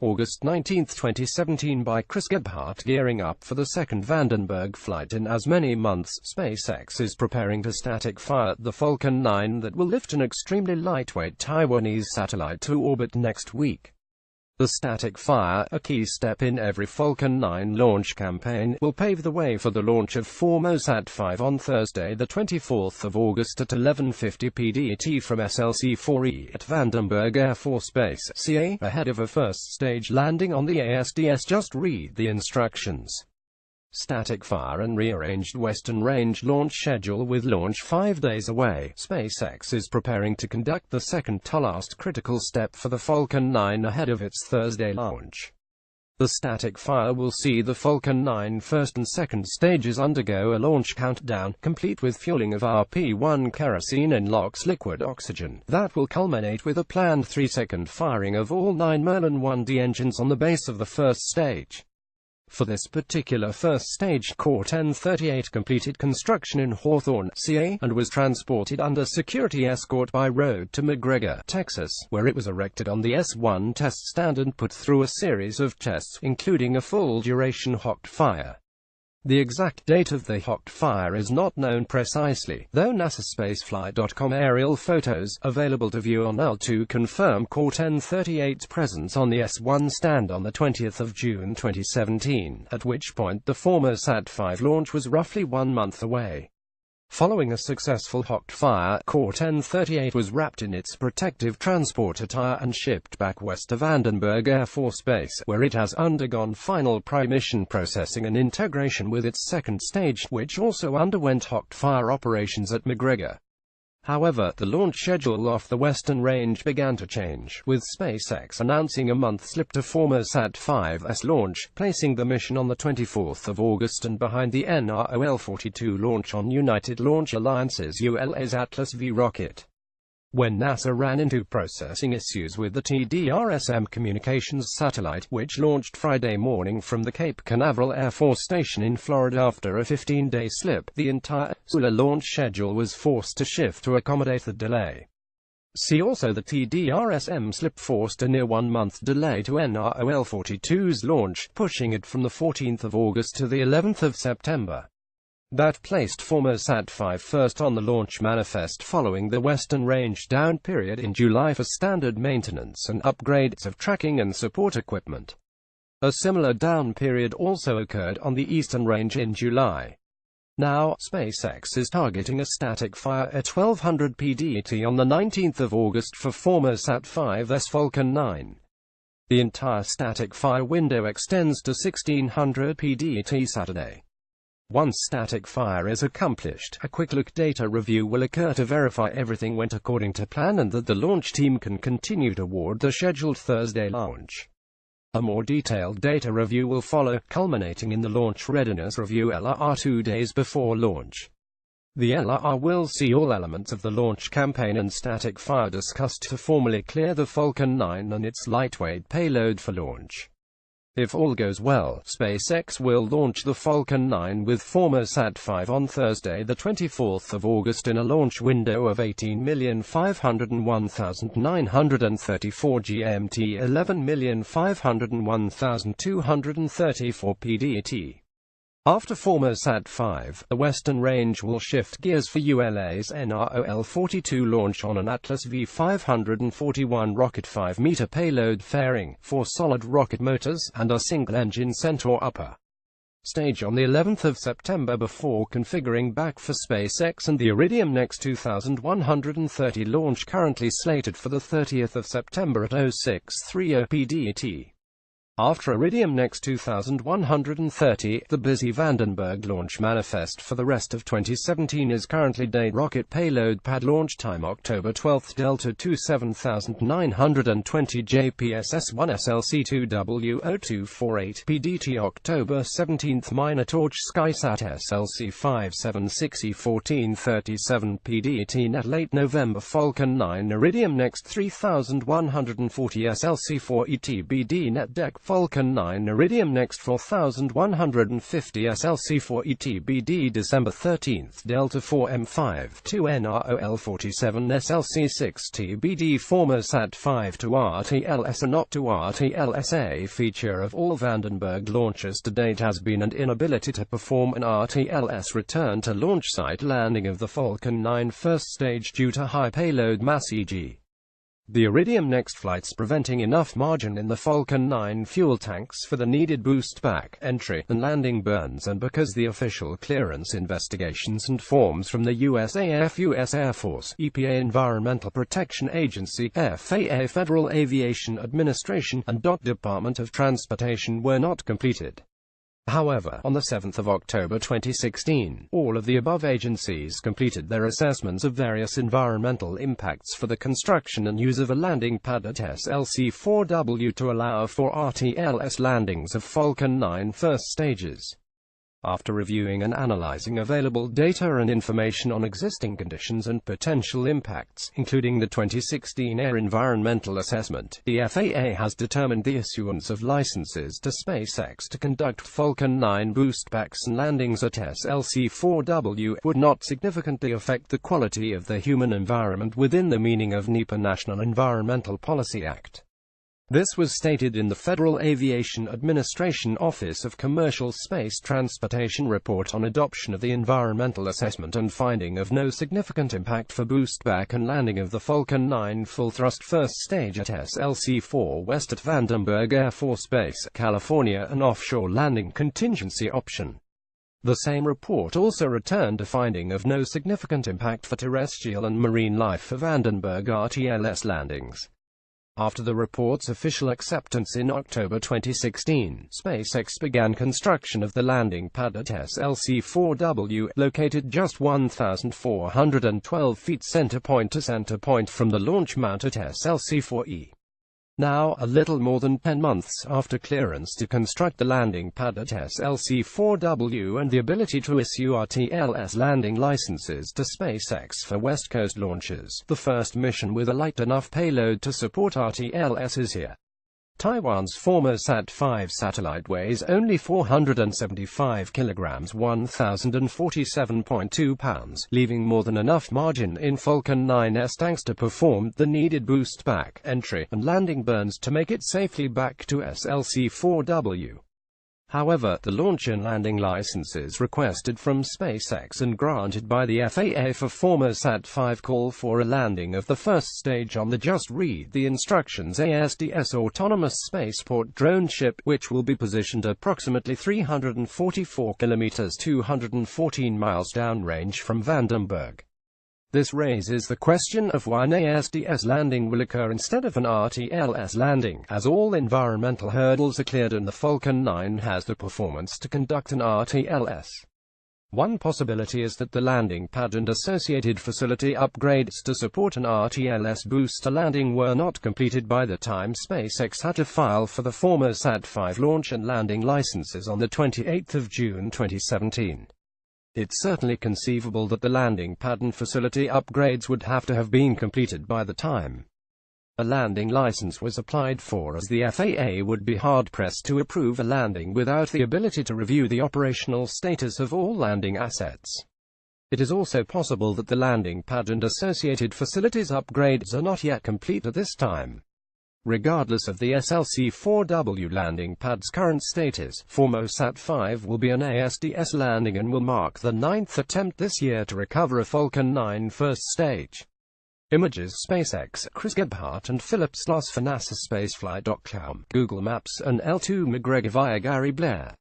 August 19, 2017 by Chris Gebhardt. Gearing up for the second Vandenberg flight in as many months, SpaceX is preparing to static fire the Falcon 9 that will lift an extremely lightweight Taiwanese satellite to orbit next week. The static fire, a key step in every Falcon 9 launch campaign, will pave the way for the launch of formosat-5 on Thursday, the 24th of August at 11:50 PDT from SLC-4E at Vandenberg Air Force Base, CA, ahead of a first-stage landing on the ASDS. Just read the instructions. Static fire and rearranged Western Range launch schedule. With launch 5 days away, SpaceX is preparing to conduct the second-to-last critical step for the Falcon 9 ahead of its Thursday launch. The static fire will see the Falcon 9 first and second stages undergo a launch countdown, complete with fueling of RP-1 kerosene and LOX liquid oxygen, that will culminate with a planned 3-second firing of all 9 Merlin 1D engines on the base of the first stage. For this particular first stage, Core 1038 completed construction in Hawthorne, CA, and was transported under security escort by road to McGregor, Texas, where it was erected on the S1 test stand and put through a series of tests, including a full-duration hot fire. The exact date of the hot fire is not known precisely, though NASAspaceflight.com aerial photos, available to view on L2, confirm Core 1038's presence on the S1 stand on the 20th of June 2017, at which point the formosat-5 launch was roughly 1 month away. Following a successful hot fire, Core 1038 was wrapped in its protective transport attire and shipped back west to Vandenberg Air Force Base, where it has undergone final pre-mission processing and integration with its second stage, which also underwent hot fire operations at McGregor. However, the launch schedule off the Western Range began to change, with SpaceX announcing a month slip to formosat-5's launch, placing the mission on the 24th of August and behind the NROL-42 launch on United Launch Alliance's ULA's Atlas V rocket. When NASA ran into processing issues with the TDRSM communications satellite, which launched Friday morning from the Cape Canaveral Air Force Station in Florida after a 15-day slip, the entire solar launch schedule was forced to shift to accommodate the delay. See also the TDRSM slip forced a near 1-month delay to NROL-42's launch, pushing it from the 14th of August to the 11th of September. That placed formosat-5 first on the launch manifest following the Western Range down period in July for standard maintenance and upgrades of tracking and support equipment. A similar down period also occurred on the Eastern Range in July. Now, SpaceX is targeting a static fire at 1200 PDT on the 19th of August for formosat-5's Falcon 9. The entire static fire window extends to 1600 PDT Saturday. Once static fire is accomplished, a quick-look data review will occur to verify everything went according to plan and that the launch team can continue toward the scheduled Thursday launch. A more detailed data review will follow, culminating in the Launch Readiness Review (LRR) 2 days before launch. The LRR will see all elements of the launch campaign and static fire discussed to formally clear the Falcon 9 and its lightweight payload for launch. If all goes well, SpaceX will launch the Falcon 9 with formosat-5 on Thursday, the 24th of August in a launch window of 18,501,934 GMT, 11,501,234 PDT. After formosat-5, the Western Range will shift gears for ULA's NROL-42 launch on an Atlas V541 rocket 5-meter payload fairing, 4 solid rocket motors, and a single-engine Centaur upper stage on the 11th of September before configuring back for SpaceX and the Iridium NEXT 2130 launch currently slated for the 30th of September at 0630 PDT. After Iridium NEXT 2130, the busy Vandenberg launch manifest for the rest of 2017 is currently date rocket payload pad launch time October 12, Delta 27920 JPSS-1 SLC-2W0248 PDT October 17 Minotaur SkySat SLC-576E 1437 PDT Net late November Falcon 9 Iridium NEXT 3140 SLC-4 ETBD Net Deck Falcon 9 Iridium Next 4150 SLC4 ETBD December 13 Delta 4M5 2 NROL 47 SLC6 TBD formosat-5 to RTLS and not to RTLS. A feature of all Vandenberg launches to date has been an inability to perform an RTLS return to launch site landing of the Falcon 9 first stage due to high payload mass, e.g. the Iridium Next flights preventing enough margin in the Falcon 9 fuel tanks for the needed boost back, entry, and landing burns, and because the official clearance investigations and forms from the USAF U.S. Air Force, EPA Environmental Protection Agency, FAA Federal Aviation Administration, and Department of Transportation were not completed. However, on the 7th of October 2016, all of the above agencies completed their assessments of various environmental impacts for the construction and use of a landing pad at SLC-4W to allow for RTLS landings of Falcon 9 first stages. After reviewing and analyzing available data and information on existing conditions and potential impacts, including the 2016 Air Environmental Assessment, the FAA has determined the issuance of licenses to Spacex to conduct Falcon 9 boostbacks and landings at SLC-4W would not significantly affect the quality of the human environment within the meaning of NEPA National Environmental Policy Act. This was stated in the Federal Aviation Administration Office of Commercial Space Transportation report on adoption of the environmental assessment and finding of no significant impact for boostback and landing of the Falcon 9 full-thrust first stage at SLC-4 West at Vandenberg Air Force Base, California, an offshore landing contingency option. The same report also returned a finding of no significant impact for terrestrial and marine life for Vandenberg RTLS landings. After the report's official acceptance in October 2016, SpaceX began construction of the landing pad at SLC-4W, located just 1,412 feet center point to center point from the launch mount at SLC-4E. Now, a little more than 10 months after clearance to construct the landing pad at SLC-4W and the ability to issue RTLS landing licenses to SpaceX for West Coast launches, the first mission with a light enough payload to support RTLS is here. Taiwan's formosat-5 satellite weighs only 475 kilograms, 1,047.2 pounds, leaving more than enough margin in Falcon 9's tanks to perform the needed boost back, entry, and landing burns to make it safely back to SLC-4W. However, the launch and landing licenses requested from SpaceX and granted by the FAA for formosat-5 call for a landing of the first stage on the Just Read the Instructions ASDS autonomous spaceport drone ship, which will be positioned approximately 344 kilometers 214 miles downrange from Vandenberg. This raises the question of why an ASDS landing will occur instead of an RTLS landing, as all environmental hurdles are cleared and the Falcon 9 has the performance to conduct an RTLS. One possibility is that the landing pad and associated facility upgrades to support an RTLS booster landing were not completed by the time SpaceX had to file for the formosat-5 launch and landing licenses on the 28th of June 2017. It's certainly conceivable that the landing pad and facility upgrades would have to have been completed by the time a landing license was applied for, as the FAA would be hard-pressed to approve a landing without the ability to review the operational status of all landing assets. It is also possible that the landing pad and associated facilities upgrades are not yet complete at this time. Regardless of the SLC-4W landing pad's current status, formosat-5 will be an ASDS landing and will mark the 9th attempt this year to recover a Falcon 9 first stage. Images SpaceX, Chris Gebhardt and Philip Sloss for NASA Spaceflight.com, Google Maps and L2 McGregor via Gary Blair.